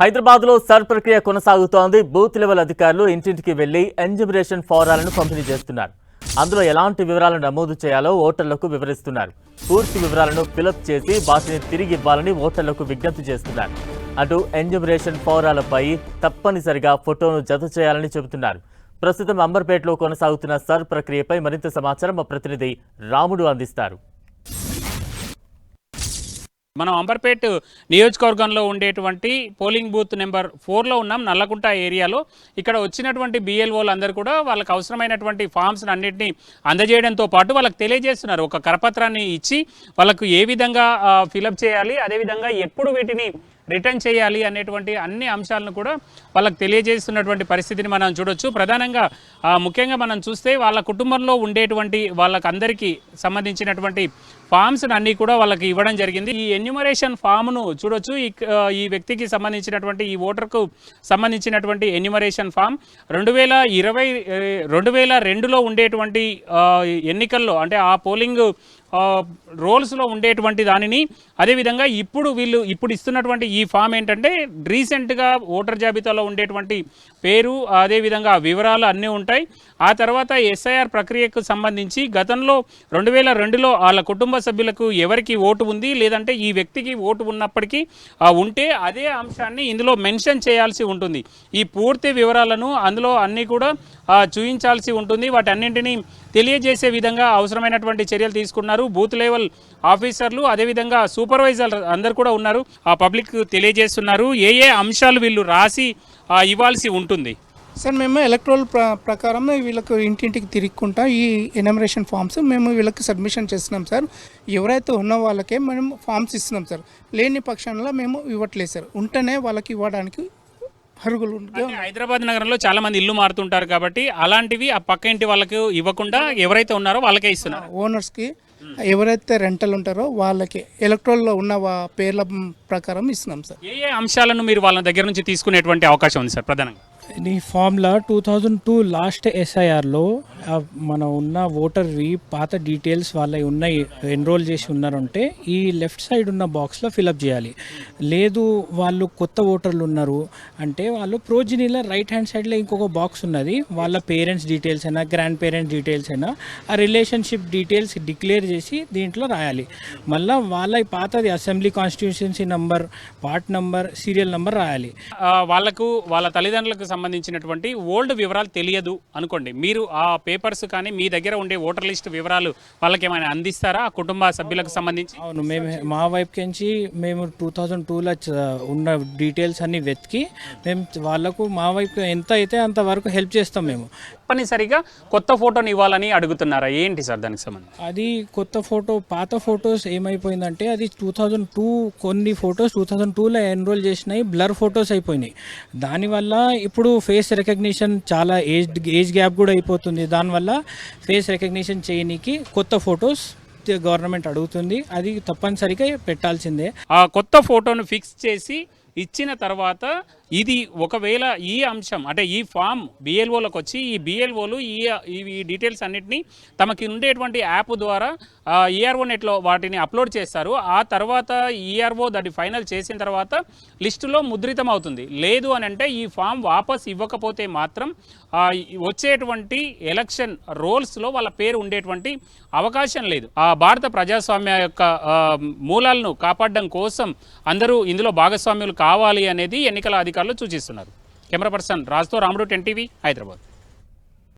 హైదరాబాద్లో సర్ ప్రక్రియ కొనసాగుతోంది. బూత్ లెవెల్ అధికారులు ఇంటింటికి వెళ్లి ఎన్యూమరేషన్ ఫారాలను పంపిణీ చేస్తున్నారు. అందులో ఎలాంటి వివరాలను నమోదు చేయాలో ఓటర్లకు వివరిస్తున్నారు. పూర్తి వివరాలను ఫిలప్ చేసి వాటిని తిరిగి ఇవ్వాలని ఓటర్లకు విజ్ఞప్తి చేస్తున్నారు. అటు ఎన్యూమరేషన్ ఫారాలపై తప్పనిసరిగా ఫోటోను జత చేయాలని చెబుతున్నారు. ప్రస్తుతం అంబర్పేటలో కొనసాగుతున్న సర్ ప్రక్రియపై మరింత సమాచారం మా ప్రతినిధి రాముడు అందిస్తారు. మనం అంబర్పేట్ నియోజకవర్గంలో ఉండేటువంటి పోలింగ్ బూత్ నెంబర్ 4లో ఉన్నాం. నల్లకుంట ఏరియాలో ఇక్కడ వచ్చినటువంటి బిఎల్ఓలు అందరూ కూడా వాళ్ళకి అవసరమైనటువంటి ఫామ్స్ అన్నింటినీ అందజేయడంతో పాటు వాళ్ళకి తెలియజేస్తున్నారు. ఒక కరపత్రాన్ని ఇచ్చి వాళ్ళకు ఏ విధంగా ఫిలప్ చేయాలి, అదేవిధంగా ఎప్పుడు వీటిని రిటర్న్ చేయాలి అనేటువంటి అన్ని అంశాలను కూడా వాళ్ళకి తెలియజేస్తున్నటువంటి పరిస్థితిని మనం చూడొచ్చు. ప్రధానంగా ముఖ్యంగా మనం చూస్తే వాళ్ళ కుటుంబంలో ఉండేటువంటి వాళ్ళకందరికీ సంబంధించినటువంటి ఫామ్స్ అన్నీ కూడా వాళ్ళకి ఇవ్వడం జరిగింది. ఈ ఎన్యూమరేషన్ ఫామ్ను చూడొచ్చు. ఈ వ్యక్తికి సంబంధించినటువంటి ఈ ఓటర్కు సంబంధించినటువంటి ఎన్యూమరేషన్ ఫామ్ 2022లో ఉండేటువంటి ఎన్నికల్లో అంటే ఆ పోలింగ్ రోల్స్లో ఉండేటువంటి దానిని అదేవిధంగా ఇప్పుడు ఇస్తున్నటువంటి ఈ ఫామ్ ఏంటంటే రీసెంట్గా ఓటర్ జాబితాలో ఉండేటువంటి పేరు అదేవిధంగా వివరాలు అన్నీ ఉంటాయి. ఆ తర్వాత ఎస్ఐఆర్ ప్రక్రియకు సంబంధించి గతంలో 2002లో వాళ్ళ కుటుంబ సభ్యులకు ఎవరికి ఓటు ఉంది లేదంటే ఈ వ్యక్తికి ఓటు ఉన్నప్పటికీ ఉంటే అదే అంశాన్ని ఇందులో మెన్షన్ చేయాల్సి ఉంటుంది. ఈ పూర్తి వివరాలను అందులో అన్నీ కూడా చూపించాల్సి ఉంటుంది. వాటన్నింటినీ తెలియజేసే విధంగా అవసరమైనటువంటి చర్యలు తీసుకున్నారు. బూత్ లెవెల్ ఆఫీసర్లు అదేవిధంగా సూపర్వైజర్ అందరు కూడా ఉన్నారు. ఆ పబ్లిక్ తెలియజేస్తున్నారు ఏ అంశాలు వీళ్ళు రాసి ఇవ్వాల్సి ఉంటుంది. సార్ మేము ఎలక్ట్రల్ ప్రకారం వీళ్ళకు ఇంటింటికి తిరుగుకుంటా ఈ ఎన్యూమరేషన్ ఫామ్స్ మేము వీళ్ళకి సబ్మిషన్ చేస్తున్నాం సార్. ఎవరైతే ఉన్న వాళ్ళకే మేము ఫామ్స్ ఇస్తున్నాం సార్. లేని పక్షంలో మేము ఇవ్వట్లేదు సార్. ఉంటేనే వాళ్ళకి ఇవ్వడానికి అర్హులు. హైదరాబాద్ నగరంలో చాలా మంది ఇల్లు మారుతుంటారు కాబట్టి అలాంటివి ఆ పక్క ఇంటి వాళ్ళకి ఇవ్వకుండా ఎవరైతే ఉన్నారో వాళ్ళకే ఇస్తున్నారు. ఓనర్స్కి ఎవరైతే రెంటల్ ఉంటారో వాళ్ళకి ఎలక్ట్రల్లో ఉన్న పేర్ల ప్రకారం ఇస్తున్నాం సార్. ఏ అంశాలను మీరు వాళ్ళ దగ్గర నుంచి తీసుకునేటువంటి అవకాశం ఉంది సార్? ప్రధానంగా ఈ ఫామ్లో 2002 లాస్ట్ ఎస్ఐఆర్లో మన ఉన్న ఓటర్వి పాత డీటెయిల్స్ వాళ్ళ ఉన్నాయి ఎన్రోల్ చేసి ఉన్నారంటే ఈ లెఫ్ట్ సైడ్ ఉన్న బాక్స్లో ఫిలప్ చేయాలి. లేదు వాళ్ళు కొత్త ఓటర్లు ఉన్నారు అంటే వాళ్ళు ప్రోజినీలో రైట్ హ్యాండ్ సైడ్లో ఇంకొక బాక్స్ ఉన్నది. వాళ్ళ పేరెంట్స్ డీటెయిల్స్ అయినా గ్రాండ్ పేరెంట్స్ డీటెయిల్స్ అయినా ఆ రిలేషన్షిప్ డీటెయిల్స్ డిక్లేర్ చేసి దీంట్లో రాయాలి. మళ్ళీ వాళ్ళ పాతది assembly constituency number, part number, serial number రాయాలి. వాళ్ళకు వాళ్ళ తల్లిదండ్రులకు సంబంధించినటువంటి ఓల్డ్ వివరాలు తెలియదు అనుకోండి, మీరు ఆ పేపర్స్ కానీ మీ దగ్గర ఉండే ఓటర్ లిస్ట్ వివరాలు వాళ్ళకి ఏమైనా అందిస్తారా ఆ కుటుంబ సభ్యులకు సంబంధించి? అవును, మేము మా వైపు నుంచి మేము 2002లో ఉన్న డీటెయిల్స్ అన్ని వెతికి మేము వాళ్ళకు మా వైపు ఎంత అయితే అంతవరకు హెల్ప్ చేస్తాం. మేము తప్పనిసరిగా కొత్త ఫోటోని ఇవ్వాలని అడుగుతున్నారా? ఏంటి సార్ దానికి సంబంధించి? అది కొత్త ఫోటో, పాత ఫొటోస్ ఏమైపోయిందంటే అది 2002 కొన్ని ఫొటోస్ 2002లో ఎన్రోల్ చేసినాయి బ్లర్ ఫొటోస్ అయిపోయినాయి. దానివల్ల ఇప్పుడు ఫేస్ రికగ్నిషన్ చాలా ఏజ్ గ్యాప్ కూడా అయిపోతుంది. దానివల్ల ఫేస్ రికగ్నిషన్ చేయడానికి కొత్త ఫొటోస్ గవర్నమెంట్ అడుగుతుంది. అది తప్పనిసరిగా పెట్టాల్సిందే. ఆ కొత్త ఫోటోను ఫిక్స్ చేసి ఇచ్చిన తర్వాత ఇది ఒకవేళ ఈ అంశం అంటే ఈ ఫామ్ బిఎల్ఓలకు వచ్చి ఈ బిఎల్ఓలు ఈ డీటెయిల్స్ అన్నింటినీ తమకి ఉండేటువంటి యాప్ ద్వారా ఈఆర్ఓ నెట్లో వాటిని అప్లోడ్ చేస్తారు. ఆ తర్వాత ఈఆర్ఓ దాన్ని ఫైనల్ చేసిన తర్వాత లిస్టులో ముద్రితం అవుతుంది. లేదు అని అంటే ఈ ఫామ్ వాపస్ ఇవ్వకపోతే మాత్రం వచ్చేటువంటి ఎలక్షన్ రోల్స్లో వాళ్ళ పేరు ఉండేటువంటి అవకాశం లేదు. ఆ భారత ప్రజాస్వామ్య యొక్క మూలాలను కాపాడడం కోసం అందరూ ఇందులో భాగస్వామ్యులు కావాలి అనేది ఎన్నికల అధికారులు సూచిస్తున్నారు. కెమెరా పర్సన్ రాజుతో రాముడు, 10 టీవీ, హైదరాబాద్.